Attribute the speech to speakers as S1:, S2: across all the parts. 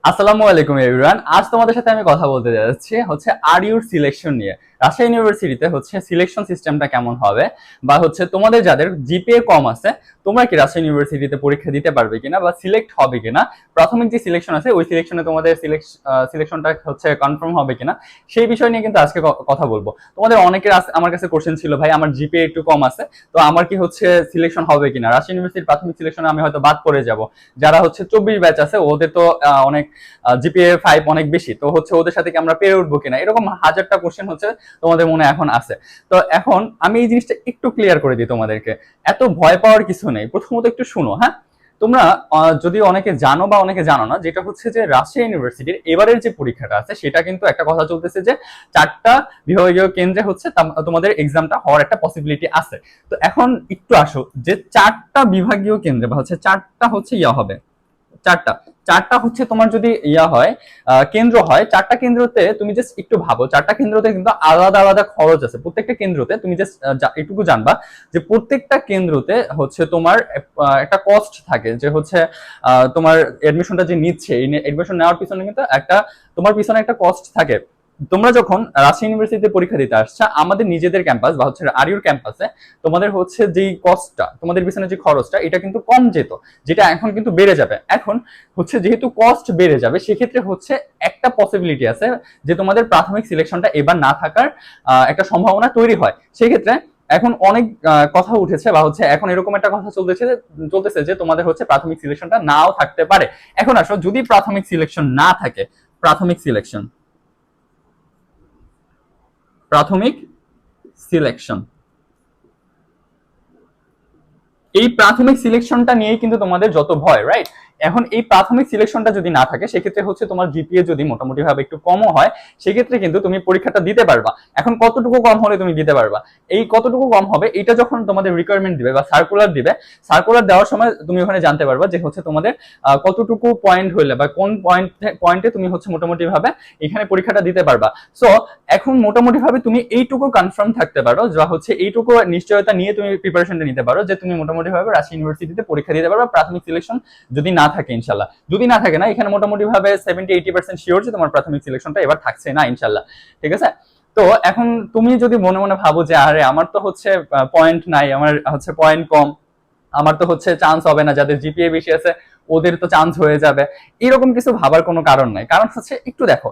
S1: আসসালামু আলাইকুম এভরিওয়ান। আজ তোমাদের সাথে আমি কথা বলতে যাচ্ছি হচ্ছে আরইউর সিলেকশন নিয়ে। রাজশাহী ইউনিভার্সিটিতে হচ্ছে সিলেকশন সিস্টেমটা কেমন হবে, বা হচ্ছে তোমাদের যাদের জিপিএ কম আছে তোমরা কি রাজশাহী ইউনিভার্সিটিতে পরীক্ষা দিতে পারবে কিনা বা সিলেক্ট হবে কিনা, প্রাথমিক যে সিলেকশন আছে ওই সিলেকশনে তোমাদের সিলেকশনটা হচ্ছে কনফার্ম হবে কিনা, সেই বিষয় নিয়ে কিন্তু আজকে কথা বলবো। তোমাদের অনেকের আমার কাছে কোশ্চেন ছিল, ভাই আমার জিপিএ একটু কম আছে, তো আমার কি হচ্ছে সিলেকশন হবে কিনা, রাজশাহী ইউনিভার্সিটির প্রাথমিক সিলেকশনে আমি হয়তো বাদ পড়ে যাব। যারা হচ্ছে 24 ব্যাচ আছে ওদের তো অনেক জিপিএ 5 অনেক বেশি, তো হচ্ছে ওদের সাথে কি আমরা পেরে উঠবো কিনা, এরকম হাজারটা কোশ্চেন হচ্ছে তোমাদের মনে এখন আছে। তো এখন আমি এই জিনিসটা একটু ক্লিয়ার করে দিই তোমাদেরকে। এত ভয় পাওয়ার কিছু নেই। প্রথমত একটু শুনো, হ্যাঁ। তোমরা যদি অনেকে জানো বা অনেকে জানো না, যেটা হচ্ছে যে রাজশাহী ইউনিভার্সিটির এবারের যে পরীক্ষাটা আছে সেটা কিন্তু একটা কথা চলতেছে যে 4টা বিভাগীয় কেন্দ্রে হচ্ছে তোমাদের এক্সামটা হওয়ার একটা পসিবিলিটি আছে। তো এখন একটু আসো যে 4টা বিভাগীয় কেন্দ্রে বা হচ্ছে 4টা হচ্ছে হবে, চারটা চারটা হচ্ছে তোমার যদি হয় কেন্দ্র হয়, 4টা কেন্দ্রতে তুমি জাস্ট একটু ভাবো, 4টা কেন্দ্রতে কিন্তু আলাদা আলাদা খরচ আছে। প্রত্যেকটা কেন্দ্রতে তুমি জাস্ট এটুকু জানবা যে প্রত্যেকটা কেন্দ্রতে হচ্ছে তোমার একটা কস্ট থাকে, যে হচ্ছে তোমার এডমিশনটা যে নিচ্ছে, এই এডমিশন নেওয়ার পিছনে কিন্তু একটা তোমার পিছনে একটা কস্ট থাকে। তোমরা যখন রাজশাহী ইউনিভার্সিটিতে পরীক্ষা দিতে আসছে আমাদের নিজেদের ক্যাম্পাস বা হচ্ছে আরিউর ক্যাম্পাসে, তোমাদের হচ্ছে যেই কস্টটা, তোমাদের পিছনে যে খরচটা, এটা কিন্তু কম যেত, যেটা এখন কিন্তু বেড়ে যাবে। এখন হচ্ছে যেহেতু কস্ট বেড়ে যাবে, সেক্ষেত্রে হচ্ছে একটা পসিবিলিটি আছে যে তোমাদের প্রাথমিক সিলেকশনটা এবার না থাকার একটা সম্ভাবনা তৈরি হয়। সেক্ষেত্রে এখন অনেক কথা উঠেছে বা হচ্ছে এখন এরকম একটা কথা চলতেছে যে তোমাদের হচ্ছে প্রাথমিক সিলেকশনটা নাও থাকতে পারে। এখন আসো, যদি প্রাথমিক সিলেকশন না থাকে, প্রাথমিক সিলেকশন প্রাথমিক সিলেকশন এই প্রাথমিক সিলেকশনটা নিয়েই কিন্তু তোমাদের যত ভয়, রাইট? এখন এই প্রাথমিক সিলেকশনটা যদি না থাকে, সেক্ষেত্রে হচ্ছে তোমার জিপিএ যদি মোটামুটি ভাবে একটু কমও হয়, সেক্ষেত্রে কিন্তু তুমি পরীক্ষাটা দিতে পারবা। এখন কতটুকু কম হলে তুমি দিতে পারবা, এই কতটুকু কম হবে এটা যখন তোমাদের রিকোয়ারমেন্ট দিবে বা সার্কুলার দিবে, সার্কুলার দেওয়ার সময় তুমি ওখানে জানতে পারবা যে হচ্ছে তোমাদের কতটুকু পয়েন্ট হইলে বা কোন পয়েন্টে তুমি হচ্ছে মোটামুটি ভাবে এখানে পরীক্ষাটা দিতে পারবা। সো এখন মোটামুটি ভাবে তুমি এইটুকু কনফার্ম থাকতে পারো, যা হচ্ছে এইটুকু নিশ্চয়তা নিয়ে তুমি প্রিপারেশনটা নিতে পারো যে তুমি মোটামুটি ভাবে রাজশাহী ইউনিভার্সিটিতে পরীক্ষা দিতে পারবা প্রাথমিক সিলেকশন যদি না থাকে। ইনশাল্লাহ যদি না থাকে না, এখানে মোটামুটি ভাবে 70-80% শিওর যে তোমার প্রাথমিক সিলেকশনটা এবার থাকছে না ইনশাল্লাহ। ঠিক আছে? তো এখন তুমি যদি মনে মনে ভাবো যে আরে আমার তো হচ্ছে পয়েন্ট নাই, আমার হচ্ছে পয়েন্ট কম, আমার তো হচ্ছে চান্স হবে না, যাদের জিপিএ বেশি আছে ওদের তো চান্স হয়ে যাবে, এরকম কিছু ভাবার কোনো কারণ নাই। কারণ হচ্ছে একটু দেখো,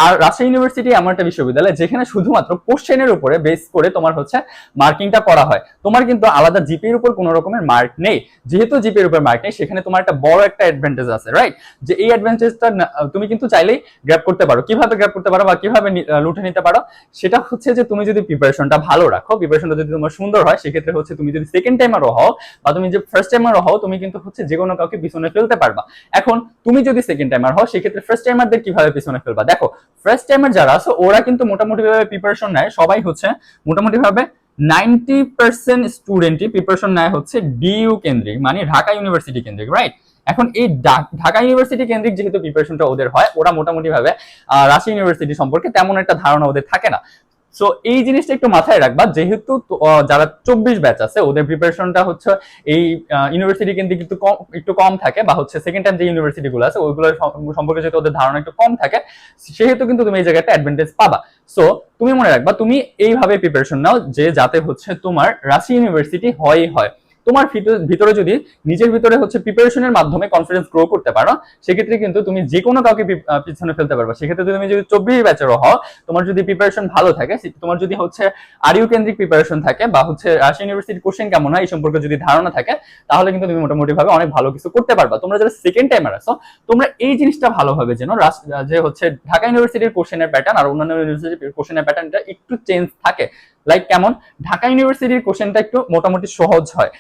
S1: আর রাজশাহী ইউনিভার্সিটি এমন একটা বিশ্ববিদ্যালয় যেখানে শুধুমাত্র কোশ্চেনের উপরে বেস করে তোমার হচ্ছে মার্কিংটা করা হয়। তোমার কিন্তু আলাদা জিপিএর উপর কোনো রকমের মার্ক নেই। যেহেতু জিপিএর উপর মার্ক নেই, সেখানে তোমার একটা বড় একটা অ্যাডভান্টেজ আছে, রাইট? যে এই অ্যাডভান্টেজটা তুমি কিন্তু চাইলেই গ্র্যাব করতে পারো। কিভাবে গ্র্যাব করতে পারো বা কিভাবে লুটে নিতে পারো, সেটা হচ্ছে যে তুমি যদি প্রিপারেশনটা ভালো রাখো, প্রিপারেশনটা যদি তোমার সুন্দর হয়, সেক্ষেত্রে হচ্ছে তুমি যদি সেকেন্ড টাইমারও হও বা তুমি যে ফার্স্ট টাইমারও হও, তুমি কিন্তু হচ্ছে যে কোনো কাউকে পিছনে ফেলতে পারবা। এখন তুমি যদি সেকেন্ড টাইমার হও, সেক্ষেত্রে ফার্স্ট টাইমারদের কিভাবে পিছনে ফেলবা? দেখো, ফার্স্ট টাইমার যারা আছে ওরা কিন্তু মোটামুটি ভাবে প্রিপারেশন নেয়, সবাই হচ্ছে মোটামুটি ভাবে 90% স্টুডেন্টই প্রিপারেশন নেয় হচ্ছে ডিইউ কেন্দ্রিক, মানে ঢাকা ইউনিভার্সিটি কেন্দ্রিক, রাইট? এখন এই ঢাকা ইউনিভার্সিটি কেন্দ্রিক যেহেতু প্রিপারেশনটা ওদের হয়, ওরা মোটামুটি ভাবে রাজশাহী ইউনিভার্সিটি সম্পর্কে তেমন একটা ধারণা ওদের থাকে না। সো এই জিনিসটা একটু মাথায় রাখবা, যেহেতু যারা 24 ব্যাচ আছে ওদের প্রিপারেশনটা হচ্ছে এই ইউনিভার্সিটি কিন্তু একটু কম থাকে, বা হচ্ছে সেকেন্ড টাইম যে ইউনিভার্সিটি গুলো আছে ওইগুলো সম্পর্কে যেহেতু ওদের ধারণা একটু কম থাকে, সেহেতু কিন্তু তুমি এই জায়গাটা অ্যাডভান্টেজ পাবা। সো তুমি মনে রাখবা, তুমি এইভাবে প্রিপারেশন নাও যে যাতে হচ্ছে তোমার রাজশাহী ইউনিভার্সিটি হয়। তোমার ভিতরে যদি নিজের ভিতরে হচ্ছে প্রিপারেশনের মাধ্যমে কনফিডেন্স গ্রো করতে পারো, সেক্ষেত্রে কিন্তু তুমি যে কোনো কাউকে পিছনে ফেলতে পারবা। সেক্ষেত্রে তুমি যদি 24 ব্যাচেরও হও, তোমার যদি প্রিপারেশন ভালো থাকে, তোমার যদি হচ্ছে আরইউ কেন্দ্রিক প্রিপারেশন থাকে, বা হচ্ছে রাজশাহী ইউনিভার্সিটির কোশ্চেন কেমন হয় এই সম্পর্কে যদি ধারণা থাকে, তাহলে কিন্তু তুমি মোটামুটি ভাবে অনেক ভালো কিছু করতে পারবা। তোমরা যারা সেকেন্ড টাইমার আছো, তোমরা এই জিনিসটা ভালোভাবে যেন যে হচ্ছে ঢাকা ইউনিভার্সিটির কোশ্চেনের প্যাটার্ন আর অন্যান্য ইউনিভার্সিটির কোশ্চেনের প্যাটার্নটা একটু চেঞ্জ থাকে। লাইক কেমন? ঢাকা ইউনিভার্সিটির কোশ্চেনটা একটু মোটামুটি সহজ হয়।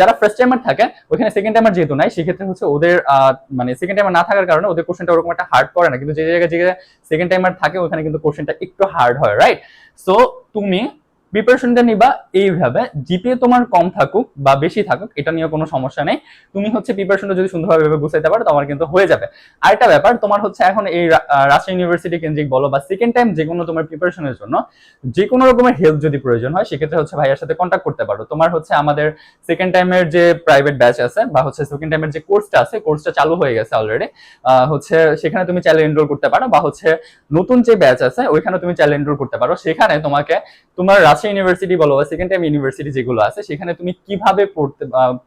S1: যারা ফার্স্ট টাইমার থাকে ওখানে সেকেন্ড টাইমার যেহেতু নাই, সেক্ষেত্রে হচ্ছে ওদের মানে সেকেন্ড টাইমার না থাকার কারণে ওদের কোশ্চেনটা ওরকম একটা হার্ড করে না, কিন্তু যে জায়গায় সেকেন্ড টাইমার থাকে ওখানে কিন্তু কোশ্চেনটা একটু হার্ড হয়, রাইট? সো তুমি প্রিপারেশনটা নিবা এইভাবে, জিপিএ তোমার কম থাকুক বা বেশি থাকুক এটা নিয়ে কোনো সমস্যা নেই, তুমি হচ্ছে প্রিপারেশনটা যদি সুন্দরভাবে গুছাইতে পারো তোমার কিন্তু হয়ে যাবে। আরেকটা ব্যাপার, তোমার হচ্ছে এখন এই রাজশাহী ইউনিভার্সিটি কেন্দ্রিক বলো বা সেকেন্ড টাইম যে কোনো তোমার প্রিপারেশনের জন্য যে কোনো রকমের হেল্প যদি প্রয়োজন হয় সেক্ষেত্রে হচ্ছে ভাইয়ার সাথে কন্ট্যাক্ট করতে পারো। তোমার হচ্ছে আমাদের সেকেন্ড টাইমের যে প্রাইভেট ব্যাচ আছে বা হচ্ছে সেকেন্ড টাইমের যে কোর্সটা আছে, কোর্সটা চালু হয়ে গেছে অলরেডি, হচ্ছে সেখানে তুমি চাইলে এনরোল করতে পারো, বা হচ্ছে নতুন যে ব্যাচ আছে ওইখানে তুমি চাইলে এনরোল করতে পারো। সেখানে তোমাকে তোমার রাজশাহী ইউনিভার্সিটি বলো বা সেকেন্ড টাইম ইউনিভার্সিটি যেগুলো আছে সেখানে তুমি কিভাবে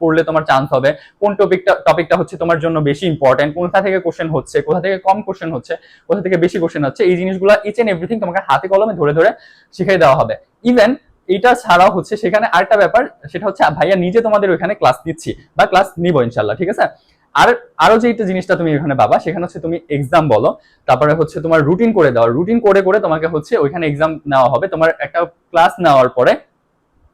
S1: পড়লে তোমার চান্স হবে, কোন টপিকটা হচ্ছে তোমার জন্য বেশি ইম্পর্টেন্ট, কোথা থেকে কোশ্চেন হচ্ছে, কোথা থেকে কম কোশ্চেন হচ্ছে, কোথা থেকে বেশি কোশ্চেন হচ্ছে, এই জিনিসগুলো ইচ এন্ড এভরিথিং তোমাকে হাতে কলমে ধরে ধরে শিখিয়ে দেওয়া হবে। ইভেন এটা ছাড়াও হচ্ছে সেখানে আরেকটা ব্যাপার, সেটা হচ্ছে ভাইয়া নিজে তোমাদের ওইখানে ক্লাস নিচ্ছি বা ক্লাস নিব ইনশাল্লাহ, ঠিক আছে। আর আরো যে জিনিসটা তুমি ওখানে পাবা সেখানে হচ্ছে তুমি এক্সাম বলো, তারপরে হচ্ছে তোমার রুটিন করে দেওয়া, রুটিন করে করে তোমাকে হচ্ছে ওইখানে এক্সাম নেওয়া হবে। তোমার একটা ক্লাস নেওয়ার পরে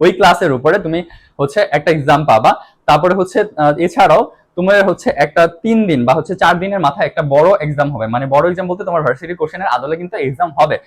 S1: ওই ক্লাসের উপরে তুমি হচ্ছে একটা এক্সাম পাবা। তারপরে হচ্ছে এছাড়াও তোমার হচ্ছে একটা 3 দিন বা হচ্ছে 4 দিনের মাথায় একটা বড় এক্সাম হবে, মানে বড় এক্সাম বলতে তোমার ভার্সিটি কোশ্চেনের আদলে কিন্তু এক্সাম হবে।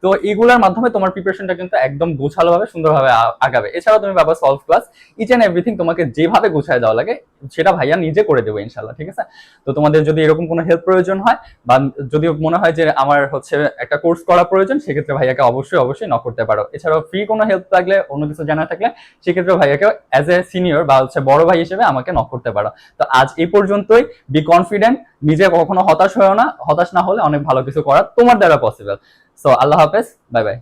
S1: তো এগুলোর মাধ্যমে তোমার প্রিপারেশনটা কিন্তু একদম গোছালোভাবে সুন্দরভাবে আগাবে। এছাড়াও তুমি পাবা solve class, each and everything তোমাকে যেভাবে গোছায় দেওয়া লাগে সেটা ভাইয়া নিজে করে দেবো ইনশাল্লাহ, ঠিক আছে। তো তোমাদের যদি এরকম কোনো হেল্প প্রয়োজন হয় বা যদি মনে হয় যে আমার হচ্ছে একটা কোর্স করা প্রয়োজন, সেক্ষেত্রে ভাইয়াকে অবশ্যই অবশ্যই নক করতে পারো। এছাড়াও ফ্রি কোনো হেল্প লাগলে, অন্য কিছু জানা থাকলে সেক্ষেত্রে ভাইয়াকে অ্যাজ এ সিনিয়র বা হচ্ছে বড় ভাই হিসেবে আমাকে নক করতে পারো। তো আজ এই পর্যন্তই। বি কনফিডেন্ট, নিজে কখনো হতাশ হয়েও না, হতাশ না হলে অনেক ভালো কিছু করা তোমার দ্বারা পসিবল। সো আল্লাহ হাফেজ, বাই বাই।